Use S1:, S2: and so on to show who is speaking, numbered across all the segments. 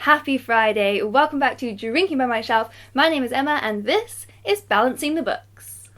S1: Happy Friday, welcome back to Drinking by My Shelf. My name is Emma and this is Balancing the Books.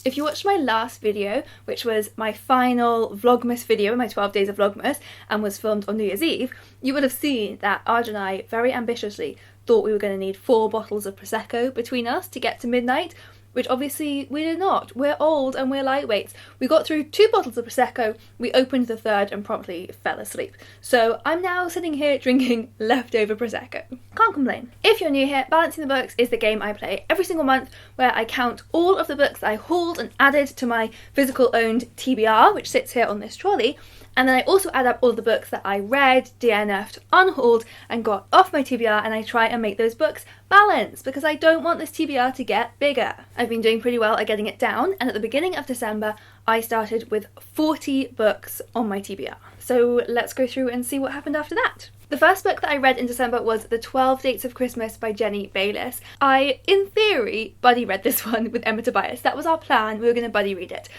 S1: If you watched my last video, which was my final Vlogmas video, my 12 days of Vlogmas, and was filmed on New Year's Eve, you would have seen that Arj and I very ambitiously thought we were going to need 4 bottles of Prosecco between us to get to midnight, which obviously we did not. We're old and we're lightweights. We got through 2 bottles of Prosecco, we opened the 3rd and promptly fell asleep. So I'm now sitting here drinking leftover Prosecco. Can't complain. If you're new here, Balancing the Books is the game I play every single month where I count all of the books that I hauled and added to my physical owned TBR, which sits here on this trolley. And then I also add up all the books that I read, DNF'd, unhauled, and got off my TBR, and I try and make those books balance because I don't want this TBR to get bigger. I've been doing pretty well at getting it down, and at the beginning of December, I started with 40 books on my TBR. So let's go through and see what happened after that. The first book that I read in December was The 12 Dates of Christmas by Jenny Bayliss. I, in theory, buddy read this one with Emma Tobias. That was our plan, we were going to buddy read it.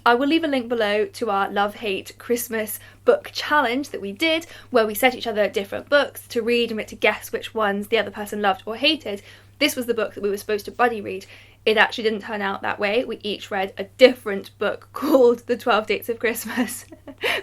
S1: I will leave a link below to our love-hate Christmas book challenge that we did, where we set each other different books to read and we had to guess which ones the other person loved or hated. This was the book that we were supposed to buddy read. It actually didn't turn out that way. We each read a different book called The 12 Dates of Christmas,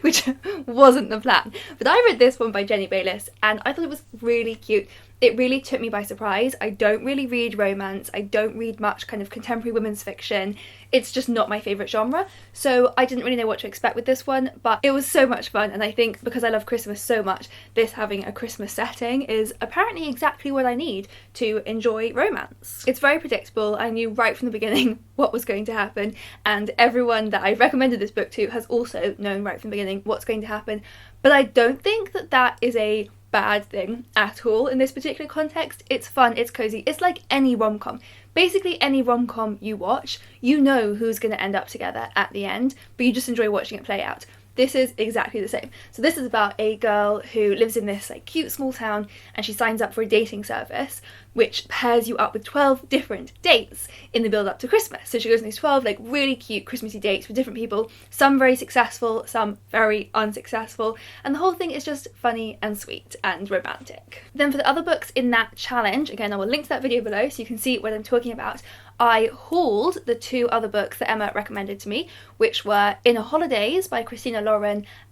S1: which wasn't the plan. But I read this one by Jenny Bayliss and I thought it was really cute. It really took me by surprise. I don't really read romance. I don't read much kind of contemporary women's fiction. It's just not my favourite genre. So I didn't really know what to expect with this one, but it was so much fun. And I think because I love Christmas so much, this having a Christmas setting is apparently exactly what I need to enjoy romance. It's very predictable. I knew right from the beginning what was going to happen. And everyone that I recommended this book to has also known right from the beginning what's going to happen. But I don't think that that is a bad thing at all in this particular context. It's fun, it's cozy, it's like any rom-com. Basically any rom-com you watch, you know who's going to end up together at the end, but you just enjoy watching it play out. This is exactly the same. So this is about a girl who lives in this like cute small town and she signs up for a dating service which pairs you up with 12 different dates in the build up to Christmas. So she goes on these 12 like really cute Christmassy dates with different people, some very successful, some very unsuccessful, and the whole thing is just funny and sweet and romantic. Then for the other books in that challenge, again I will link to that video below so you can see what I'm talking about, I hauled the 2 other books that Emma recommended to me, which were In a Holidaze by Christina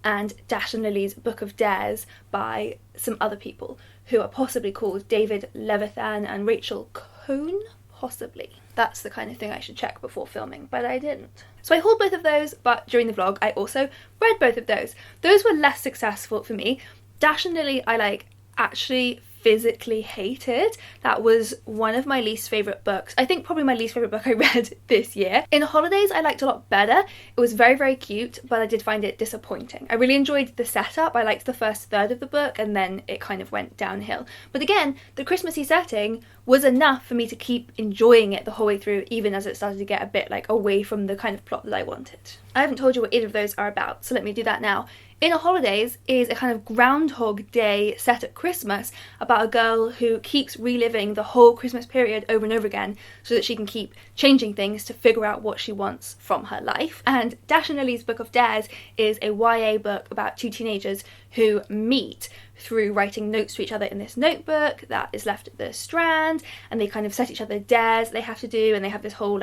S1: and Dash and Lily's Book of Dares by some other people who are possibly called David Levithan and Rachel Cohn, possibly. That's the kind of thing I should check before filming, but I didn't. So I hauled both of those, but during the vlog I also read both of those. Those were less successful for me. Dash and Lily I actually physically hated. That was one of my least favourite books. I think probably my least favourite book I read this year. In Holidaze I liked a lot better. It was very, very cute, but I did find it disappointing. I really enjoyed the setup. I liked the first third of the book and then it kind of went downhill. But again, the Christmassy setting was enough for me to keep enjoying it the whole way through, even as it started to get a bit away from the kind of plot that I wanted. I haven't told you what either of those are about, so let me do that now. In a Holidaze is a kind of Groundhog Day set at Christmas about a girl who keeps reliving the whole Christmas period over and over again so that she can keep changing things to figure out what she wants from her life. And Dash and Lily's Book of Dares is a YA book about 2 teenagers who meet through writing notes to each other in this notebook that is left at the Strand, and they kind of set each other dares they have to do, and they have this whole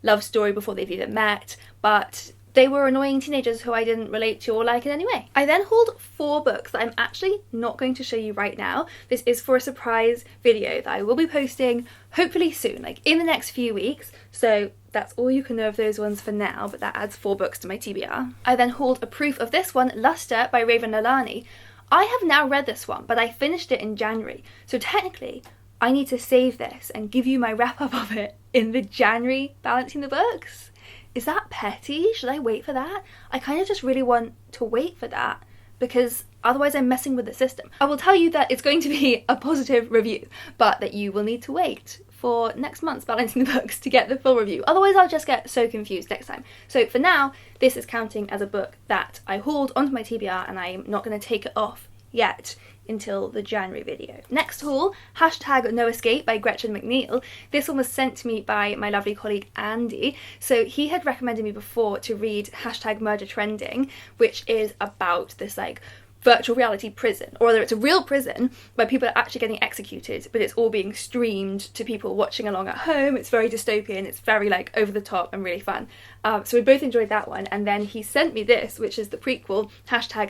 S1: love story before they've even met, but they were annoying teenagers who I didn't relate to or like in any way. I then hauled 4 books that I'm actually not going to show you right now. This is for a surprise video that I will be posting hopefully soon, in the next few weeks. So that's all you can know of those ones for now, but that adds 4 books to my TBR. I then hauled a proof of this one, Luster by Raven Leilani. I have now read this one, but I finished it in January. So technically, I need to save this and give you my wrap up of it in the January Balancing the Books. Is that petty? Should I wait for that? I kind of just really want to wait for that because otherwise I'm messing with the system. I will tell you that it's going to be a positive review, but that you will need to wait for next month's Balancing the Books to get the full review. Otherwise I'll just get so confused next time. So for now, this is counting as a book that I hauled onto my TBR and I'm not going to take it off yet until the January video. Next haul, #No Escape by Gretchen McNeil. This one was sent to me by my lovely colleague Andy. So he had recommended me before to read #Murder Trending, which is about this virtual reality prison, or whether it's a real prison where people are actually getting executed, but it's all being streamed to people watching along at home. It's very dystopian, it's very like over the top and really fun. So we both enjoyed that one, and then he sent me this, which is the prequel,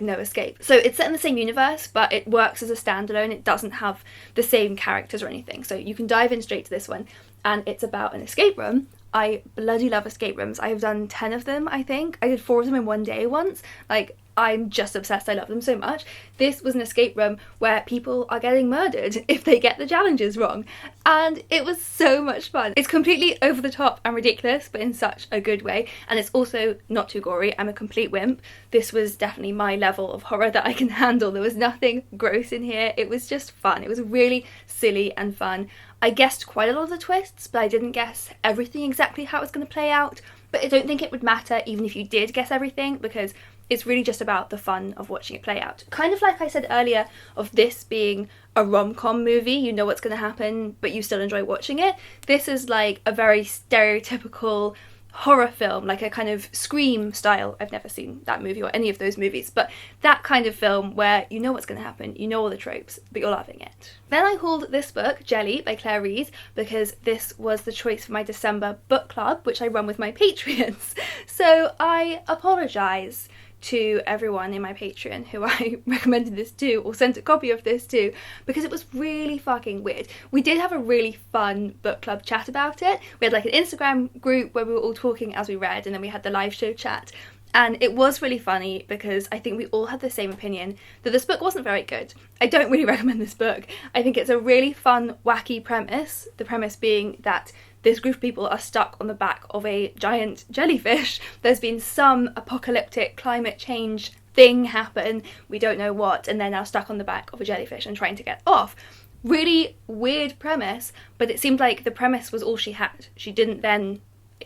S1: #No Escape. So it's set in the same universe, but it works as a standalone. It doesn't have the same characters or anything, so you can dive in straight to this one, and it's about an escape room. I bloody love escape rooms. I have done 10 of them, I think. I did 4 of them in one day once. Like, I'm just obsessed. I love them so much. This was an escape room where people are getting murdered if they get the challenges wrong, and it was so much fun. It's completely over the top and ridiculous, but in such a good way, and it's also not too gory. I'm a complete wimp. This was definitely my level of horror that I can handle. There was nothing gross in here. It was just fun. It was really silly and fun. I guessed quite a lot of the twists, but I didn't guess everything exactly how it was going to play out. But I don't think it would matter even if you did guess everything, because it's really just about the fun of watching it play out. Kind of like I said earlier of this being a rom-com movie, you know what's going to happen, but you still enjoy watching it. This is like a very stereotypical horror film, like a kind of Scream style. I've never seen that movie or any of those movies, but that kind of film where you know what's going to happen, you know all the tropes, but you're loving it. Then I hauled this book, Jelly by Clare Rees, because this was the choice for my December book club, which I run with my Patreons. So I apologise to everyone in my Patreon who I recommended this to or sent a copy of this to, because it was really fucking weird. We did have a really fun book club chat about it. We had like an Instagram group where we were all talking as we read, and then we had the live show chat. And it was really funny because I think we all had the same opinion that this book wasn't very good. I don't really recommend this book. I think it's a really fun, wacky premise. The premise being that this group of people are stuck on the back of a giant jellyfish. There's been some apocalyptic climate change thing happen, we don't know what, and they're now stuck on the back of a jellyfish and trying to get off. Really weird premise, but it seemed like the premise was all she had. She didn't then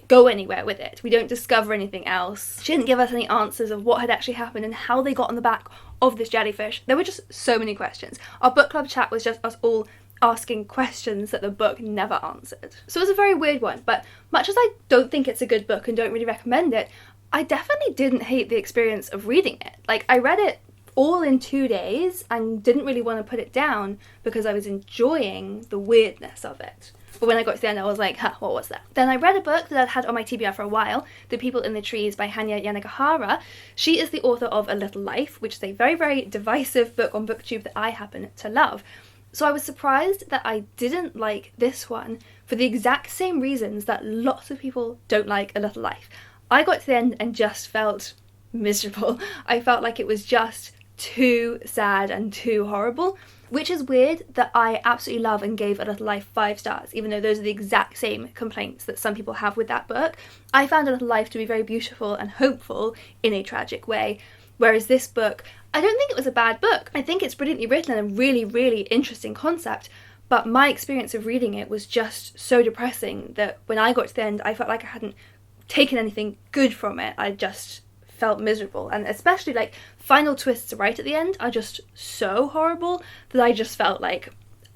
S1: go anywhere with it. We don't discover anything else. She didn't give us any answers of what had actually happened and how they got on the back of this jellyfish. There were just so many questions. Our book club chat was just us all asking questions that the book never answered. So it was a very weird one, but much as I don't think it's a good book and don't really recommend it, I definitely didn't hate the experience of reading it. Like, I read it all in 2 days and didn't really want to put it down because I was enjoying the weirdness of it. But when I got to the end, I was like, huh, what was that? Then I read a book that I'd had on my TBR for a while, The People in the Trees by Hanya Yanagihara. She is the author of A Little Life, which is a very, very divisive book on BookTube that I happen to love. So I was surprised that I didn't like this one for the exact same reasons that lots of people don't like A Little Life. I got to the end and just felt miserable. I felt like it was just too sad and too horrible, which is weird that I absolutely love and gave A Little Life 5 stars, even though those are the exact same complaints that some people have with that book. I found A Little Life to be very beautiful and hopeful in a tragic way, whereas this book, I don't think it was a bad book. I think it's brilliantly written and a really, really interesting concept, but my experience of reading it was just so depressing that when I got to the end, I felt like I hadn't taken anything good from it. I just felt miserable, and especially like final twists right at the end are just so horrible that I just felt like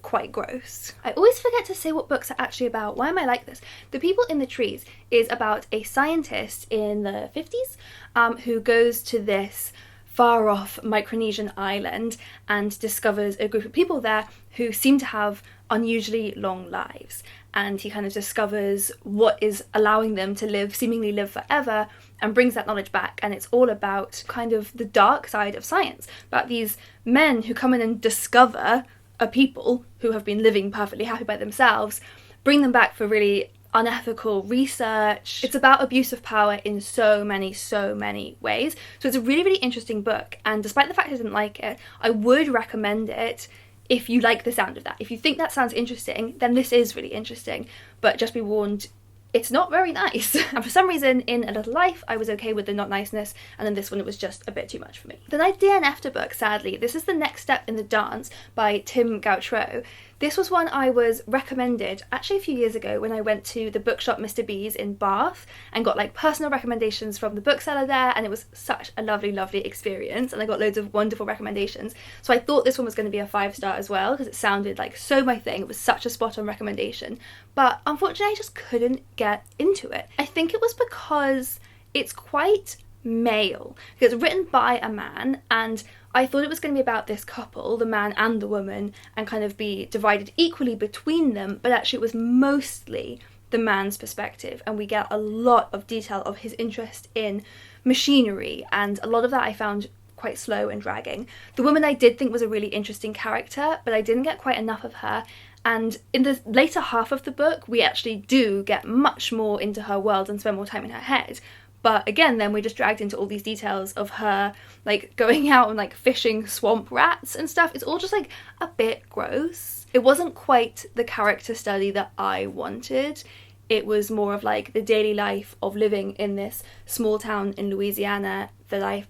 S1: quite gross. I always forget to say what books are actually about. Why am I like this? The People in the Trees is about a scientist in the 50s who goes to this far off Micronesian island and discovers a group of people there who seem to have unusually long lives, and he kind of discovers what is allowing them to seemingly live forever, and brings that knowledge back. And it's all about kind of the dark side of science, about these men who come in and discover a people who have been living perfectly happy by themselves, bring them back for really unethical research. It's about abuse of power in so many ways. So it's a really, really interesting book, and despite the fact I didn't like it, I would recommend it if you like the sound of that. If you think that sounds interesting, then this is really interesting, but just be warned, it's not very nice. And for some reason in A Little Life I was okay with the not niceness, and then this one it was just a bit too much for me. Then I DNF'd a book, sadly. This is The Next Step in the Dance by Tim Gautreaux. This was one I was recommended actually a few years ago when I went to the bookshop Mr. B's in Bath and got like personal recommendations from the bookseller there, and it was such a lovely, lovely experience, and I got loads of wonderful recommendations. So I thought this one was going to be a 5-star as well because it sounded like so my thing. It was such a spot on recommendation, but unfortunately I just couldn't get into it. I think it was because it's quite male. It's written by a man, and I thought it was going to be about this couple, the man and the woman, and kind of be divided equally between them, but actually it was mostly the man's perspective, and we get a lot of detail of his interest in machinery, and a lot of that I found quite slow and dragging. The woman I did think was a really interesting character, but I didn't get quite enough of her, and in the later half of the book we actually do get much more into her world and spend more time in her head. But again, then we're just dragged into all these details of her like going out and like fishing swamp rats and stuff. It's all just like a bit gross. It wasn't quite the character study that I wanted. It was more of like the daily life of living in this small town in Louisiana that I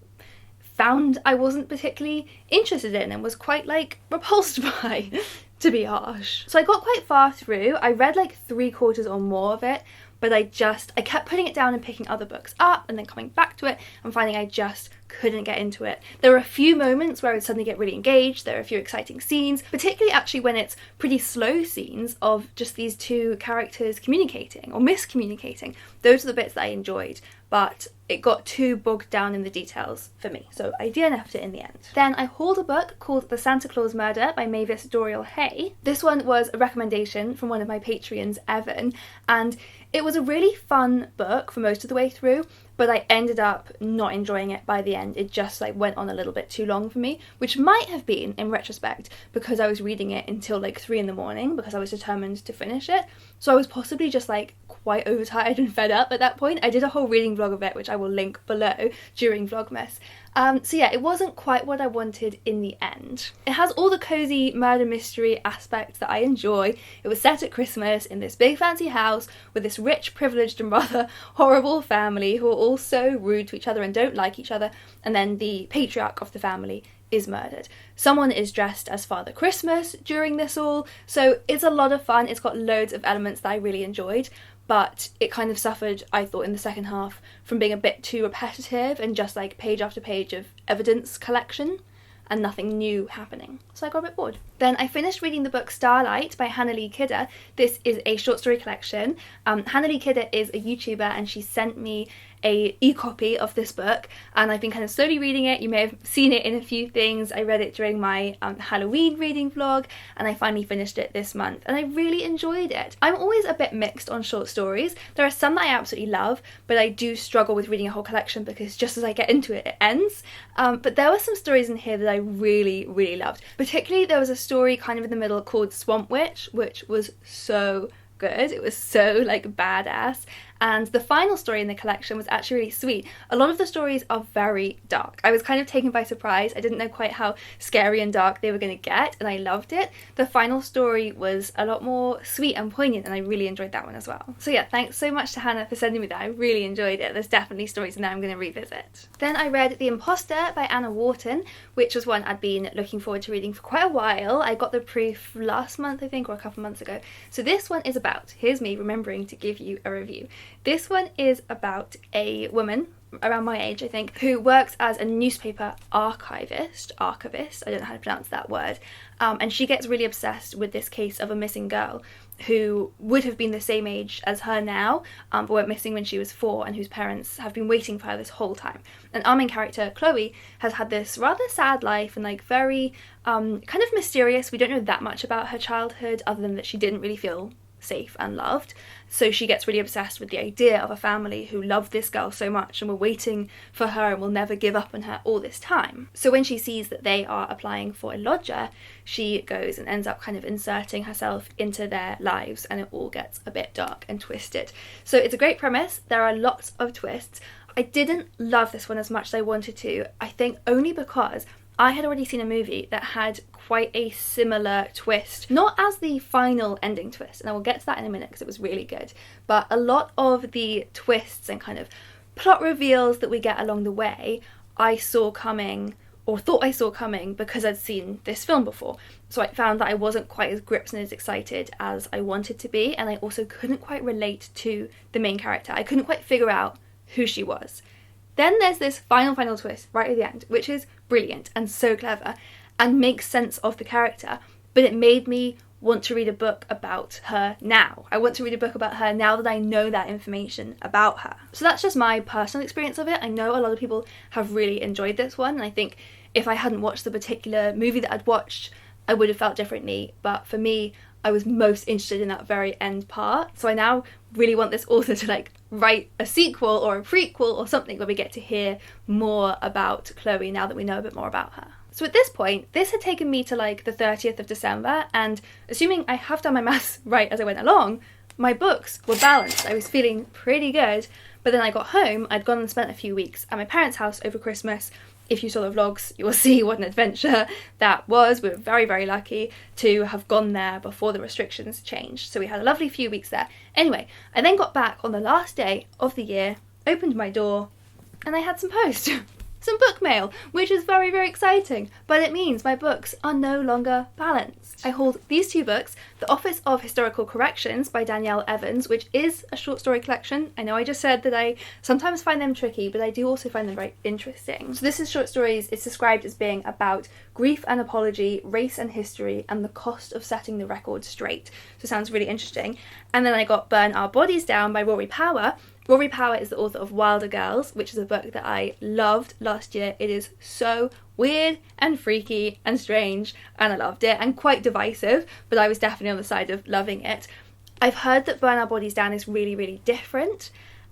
S1: found I wasn't particularly interested in and was quite like repulsed by, to be harsh. So I got quite far through. I read like 3/4 or more of it, but I kept putting it down and picking other books up and then coming back to it and finding I just couldn't get into it. There were a few moments where I would suddenly get really engaged. There are a few exciting scenes, particularly actually when it's pretty slow scenes of just these two characters communicating or miscommunicating. Those are the bits that I enjoyed, but it got too bogged down in the details for me, so I DNF'd it in the end. Then I hauled a book called The Santa Claus Murder by Mavis Doriel. This one was a recommendation from one of my Patreons, Evan, and it was a really fun book for most of the way through, but I ended up not enjoying it by the end. It just like went on a little bit too long for me, which might have been, in retrospect, because I was reading it until like 3 in the morning because I was determined to finish it. So I was possibly just like quite overtired and fed up at that point. I did a whole reading vlog of it, which I will link below during Vlogmas. So yeah, it wasn't quite what I wanted in the end. It has all the cozy murder mystery aspects that I enjoy. It was set at Christmas in this big fancy house with this rich, privileged and rather horrible family who are all so rude to each other and don't like each other, and then the patriarch of the family is murdered. Someone is dressed as Father Christmas during this all, so it's a lot of fun. It's got loads of elements that I really enjoyed, but it kind of suffered, I thought, in the second half from being a bit too repetitive and just like page after page of evidence collection and nothing new happening. So I got a bit bored. Then I finished reading the book Starlight by Hannah Lee Kidder. This is a short story collection. Hannah Lee Kidder is a YouTuber and she sent me a e-copy of this book and I've been kind of slowly reading it. You may have seen it in a few things. I read it during my Halloween reading vlog and I finally finished it this month and I really enjoyed it. I'm always a bit mixed on short stories. There are some that I absolutely love, but I do struggle with reading a whole collection because just as I get into it, it ends. But there were some stories in here that I really, really loved. Particularly there was a story kind of in the middle called Swamp Witch, which was so good. It was so like badass, and the final story in the collection was actually really sweet. A lot of the stories are very dark. I was kind of taken by surprise. I didn't know quite how scary and dark they were going to get, and I loved it. The final story was a lot more sweet and poignant, and I really enjoyed that one as well. So yeah, thanks so much to Hannah for sending me that. I really enjoyed it. There's definitely stories in there I'm going to revisit. Then I read The Imposter by Anna Wharton, which was one I'd been looking forward to reading for quite a while. I got the proof last month, I think, or a couple months ago. So this one is about, here's me remembering to give you a review. This one is about a woman around my age, I think, who works as a newspaper archivist, I don't know how to pronounce that word, and she gets really obsessed with this case of a missing girl who would have been the same age as her now, but went missing when she was 4 and whose parents have been waiting for her this whole time. And our main character, Chloe, has had this rather sad life and like very kind of mysterious. We don't know that much about her childhood other than that she didn't really feel safe and loved, so she gets really obsessed with the idea of a family who love this girl so much and were waiting for her and will never give up on her all this time. So when she sees that they are applying for a lodger, she goes and ends up kind of inserting herself into their lives, and it all gets a bit dark and twisted. So it's a great premise. There are lots of twists. I didn't love this one as much as I wanted to, I think only because I had already seen a movie that had quite a similar twist. Not as the final ending twist, and I will get to that in a minute because it was really good, but a lot of the twists and kind of plot reveals that we get along the way I saw coming, or thought I saw coming, because I'd seen this film before. So I found that I wasn't quite as gripped and as excited as I wanted to be, and I also couldn't quite relate to the main character. I couldn't quite figure out who she was. Then there's this final twist right at the end, which is brilliant and so clever and makes sense of the character, but it made me want to read a book about her now. I want to read a book about her now that I know that information about her. So that's just my personal experience of it. I know a lot of people have really enjoyed this one, and I think if I hadn't watched the particular movie that I'd watched, I would have felt differently. But for me, I was most interested in that very end part. So I now really want this author to like write a sequel or a prequel or something where we get to hear more about Chloe now that we know a bit more about her. So at this point, this had taken me to like the 30th of December, and assuming I have done my maths right as I went along, my books were balanced. I was feeling pretty good, but then I got home, I'd gone and spent a few weeks at my parents' house over Christmas. If you saw the vlogs, you will see what an adventure that was. We were very, very lucky to have gone there before the restrictions changed. So we had a lovely few weeks there. Anyway, I then got back on the last day of the year, opened my door, and I had some post. Some book mail, which is very, very exciting, but it means my books are no longer balanced. I hold these two books, The Office of Historical Corrections by Danielle Evans, which is a short story collection. I know I just said that I sometimes find them tricky, but I do also find them very interesting. So this is short stories. It's described as being about grief and apology, race and history, and the cost of setting the record straight. So it sounds really interesting. And then I got Burn Our Bodies Down by Rory Power. Rory Power is the author of Wilder Girls, which is a book that I loved last year. It is so weird and freaky and strange, and I loved it, and quite divisive, but I was definitely on the side of loving it. I've heard that Burn Our Bodies Down is really, really different,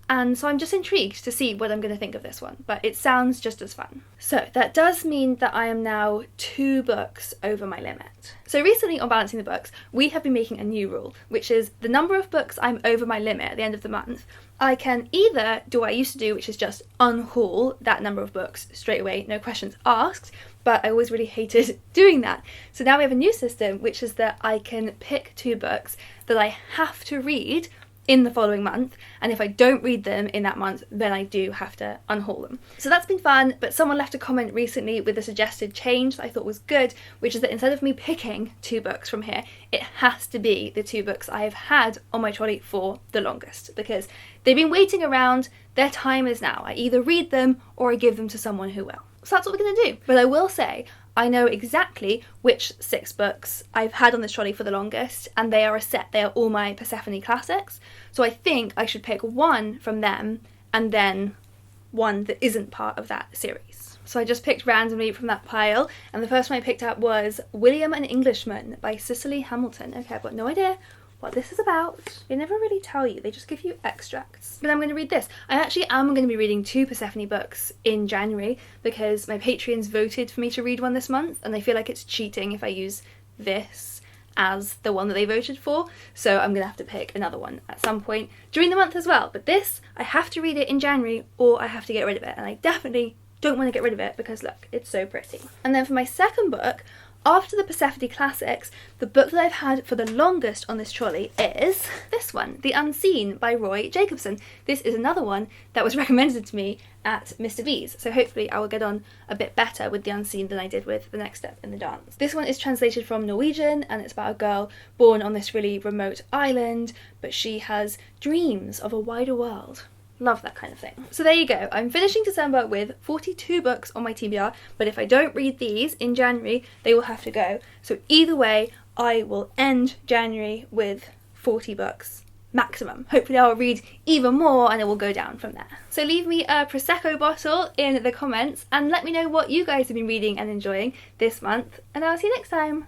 S1: and so I'm just intrigued to see what I'm going to think of this one, but it sounds just as fun. So that does mean that I am now 2 books over my limit. So recently on Balancing the Books, we have been making a new rule, which is the number of books I'm over my limit at the end of the month, I can either do what I used to do, which is just unhaul that number of books straight away, no questions asked, but I always really hated doing that. So now we have a new system, which is that I can pick 2 books that I have to read in the following month, and if I don't read them in that month, then I do have to unhaul them. So that's been fun, but someone left a comment recently with a suggested change that I thought was good, which is that instead of me picking 2 books from here, it has to be the 2 books I have had on my trolley for the longest, because they've been waiting around, their time is now. I either read them or I give them to someone who will. So that's what we're going to do. But I will say, I know exactly which 6 books I've had on this trolley for the longest, and they are a set. They are all my Persephone classics. So I think I should pick one from them and then one that isn't part of that series. So I just picked randomly from that pile, and the first one I picked up was William an Englishman by Cicely Hamilton. Okay, I've got no idea what this is about. They never really tell you, they just give you extracts. But I'm going to read this. I actually am going to be reading 2 Persephone books in January because my Patreons voted for me to read one this month, and they feel like it's cheating if I use this as the one that they voted for, so I'm going to have to pick another one at some point during the month as well. But this, I have to read it in January or I have to get rid of it, and I definitely don't want to get rid of it because look, it's so pretty. And then for my second book, after the Persephone classics, the book that I've had for the longest on this trolley is this one, The Unseen by Roy Jacobson. This is another one that was recommended to me at Mr. B's, so hopefully I will get on a bit better with The Unseen than I did with The Next Step in the Dance. This one is translated from Norwegian, and it's about a girl born on this really remote island, but she has dreams of a wider world. Love that kind of thing. So there you go. I'm finishing December with 42 books on my TBR, but if I don't read these in January, they will have to go. So either way, I will end January with 40 books maximum. Hopefully I'll read even more and it will go down from there. So leave me a Prosecco bottle in the comments and let me know what you guys have been reading and enjoying this month, and I'll see you next time.